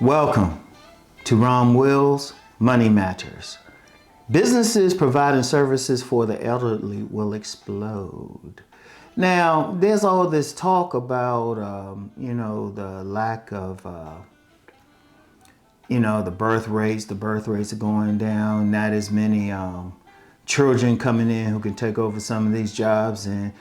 Welcome to Rom Wills Money Matters. Businesses providing services for the elderly will explode. Now, there's all this talk about, the lack of, the birth rates. The birth rates are going down. Not as many children coming in who can take over some of these jobs. And,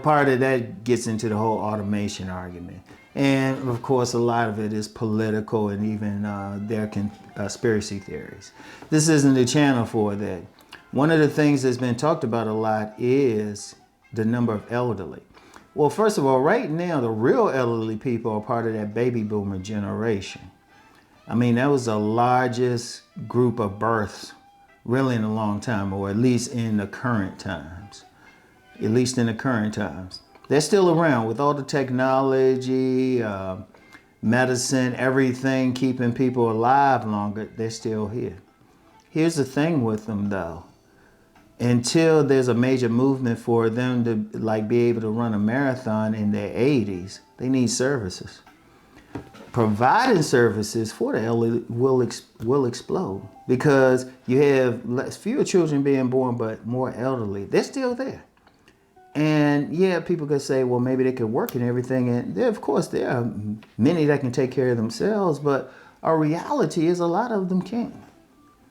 part of that gets into the whole automation argument. And of course, a lot of it is political and even their conspiracy theories. This isn't the channel for that. One of the things that's been talked about a lot is the number of elderly. Well, first of all, right now, the real elderly people are part of that baby boomer generation. I mean, that was the largest group of births really in a long time, or at least in the current times. They're still around with all the technology, medicine, everything keeping people alive longer. They're still here. Here's the thing with them though. Until there's a major movement for them to be able to run a marathon in their 80s, they need services. Providing services for the elderly will explode because you have fewer children being born, but more elderly. They're still there. And yeah, people could say, well, maybe they could work and everything. And of course, there are many that can take care of themselves, but our reality is a lot of them can't.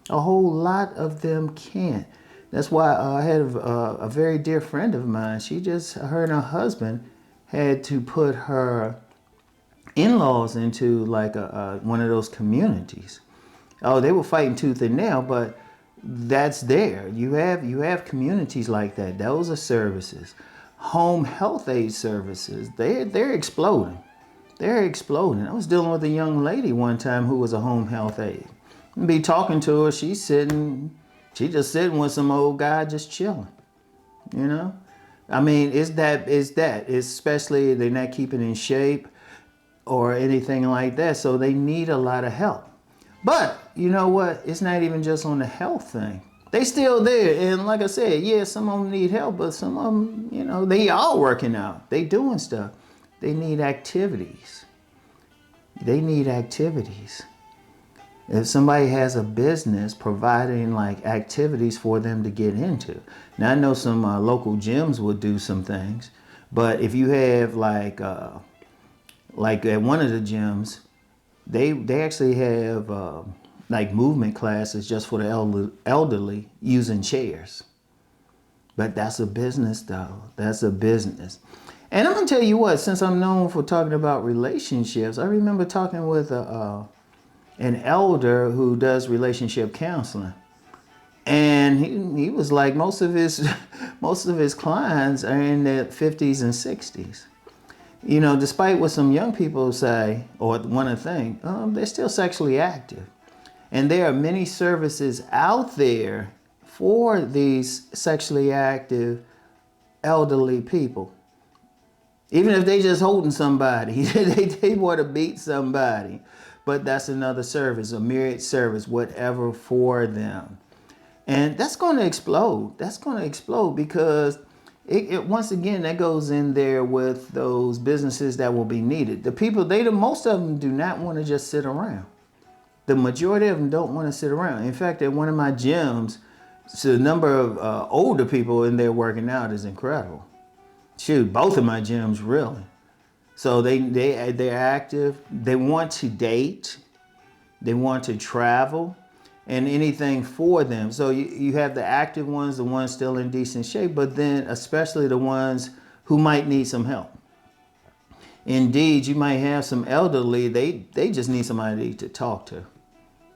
A whole lot of them can't. That's why I had a very dear friend of mine. Her and her husband had to put her in-laws into one of those communities. Oh, they were fighting tooth and nail, but that's there. You have communities like that. Those are services. Home health aid services. They're exploding. They're exploding. I was dealing with a young lady one time who was a home health aide. I'd be talking to her. She just sitting with some old guy just chilling. I mean, it's especially they're not keeping in shape or anything like that. So they need a lot of help. But you know what? It's not even just on the health thing. They still there. And like I said, yeah, some of them need help, but some of them, they all working out. They doing stuff. They need activities. If somebody has a business providing activities for them to get into. Now I know some local gyms will do some things, but if you have at one of the gyms, they actually have movement classes just for the elderly using chairs. But that's a business though. That's a business. And I'm gonna tell you what, since I'm known for talking about relationships, I remember talking with an elder who does relationship counseling. And he was like, most of his clients are in their 50s and 60s. Despite what some young people say or want to think, they're still sexually active. And there are many services out there for these sexually active elderly people. Even if they just holding somebody, they want to beat somebody. But that's another service, a myriad service, whatever for them. And that's going to explode. That's going to explode because it once again, that goes in there with those businesses that will be needed. The people, most of them do not want to just sit around. The majority of them don't want to sit around. In fact, at one of my gyms, the number of older people in there working out is incredible. Shoot, both of my gyms really. So they're active. They want to date. They want to travel. And anything for them. So you have the active ones, the ones still in decent shape, but then especially the ones who might need some help. Indeed, you might have some elderly, they just need somebody to talk to.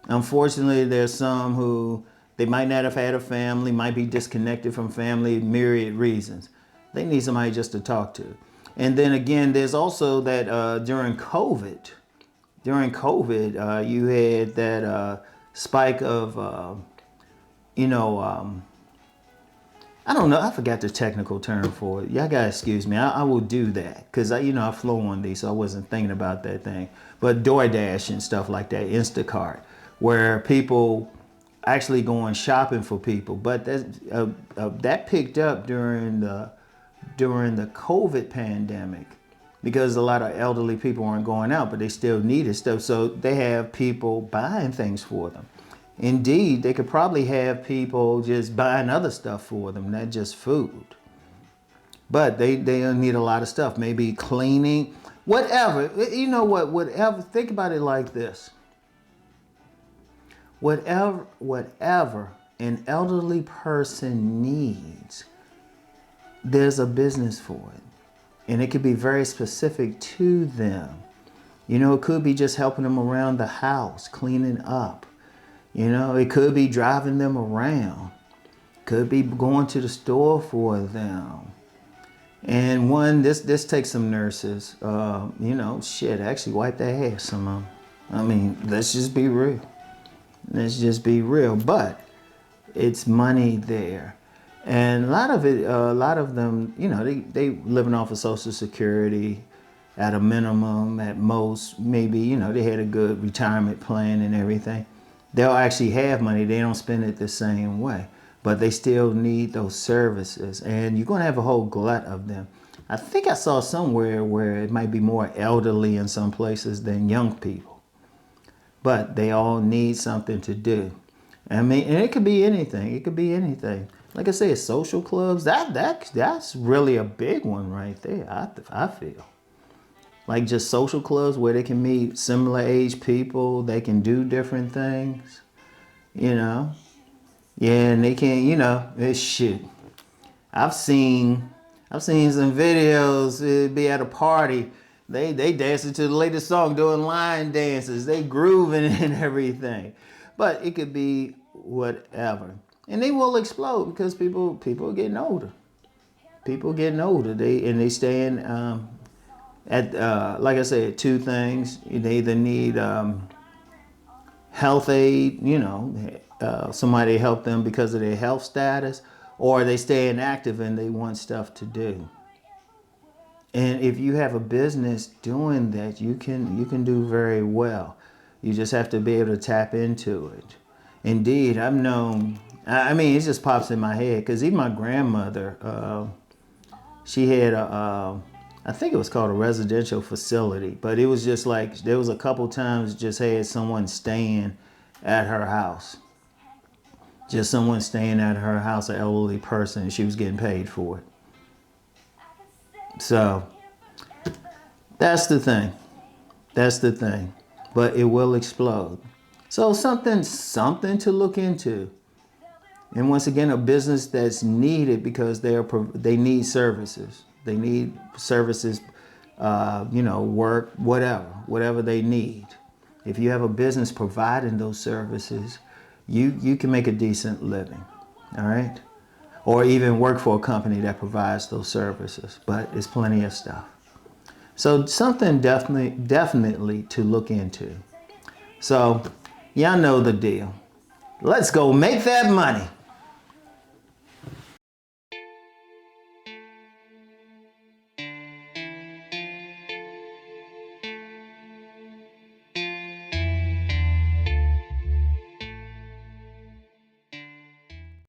Unfortunately, there's some who they might not have had a family, might be disconnected from family, myriad reasons. They need somebody just to talk to. And then again, there's also that during COVID, you had that spike of, I don't know. I forgot the technical term for it. Y'all gotta excuse me. I will do that because I flow on these, so I wasn't thinking about that thing. But DoorDash and stuff like that, Instacart, where people actually going shopping for people. But that picked up during the COVID pandemic. because a lot of elderly people aren't going out, but they still needed stuff. So they have people buying things for them. Indeed, they could probably have people just buying other stuff for them, not just food. But they need a lot of stuff, maybe cleaning, whatever. You know what, whatever, think about it like this. Whatever an elderly person needs, there's a business for it. And it could be very specific to them. You know, it could be just helping them around the house, cleaning up. You know, it could be driving them around. Could be going to the store for them. And this takes some nurses. You know, shit, actually wipe their ass, some of them. I mean, let's just be real. Let's just be real. But it's money there. And a lot of them, you know, they living off of Social Security at a minimum, at most, maybe, you know, they had a good retirement plan and everything. They'll actually have money. They don't spend it the same way, but they still need those services. And you're going to have a whole glut of them. I think I saw somewhere where it might be more elderly in some places than young people, but they all need something to do. I mean, and it could be anything. It could be anything. Like I said, social clubs, that's really a big one right there, I feel. Like just social clubs where they can meet similar age people, they can do different things, you know. Yeah, and they can, you know, it's shit. I've seen some videos, it'd be at a party, they dancing to the latest song, doing line dances, they grooving and everything. But it could be whatever. And they will explode because people are getting older. People getting older. They staying at like I said, two things. They either need health aid, you know, somebody to help them because of their health status, or they stay inactive and they want stuff to do. And if you have a business doing that, you can do very well. You just have to be able to tap into it. Indeed, I've known. I mean, it just pops in my head because even my grandmother, she had I think it was called a residential facility, but it was just like there was a couple times just had someone staying at her house. Just someone staying at her house, an elderly person, and she was getting paid for it. So that's the thing. That's the thing. But it will explode. So something to look into. And once again, a business that's needed because they need services. They need services, you know, work, whatever they need. If you have a business providing those services, you can make a decent living, all right? Or even work for a company that provides those services, but it's plenty of stuff. So something definitely to look into. So y'all know the deal. Let's go make that money.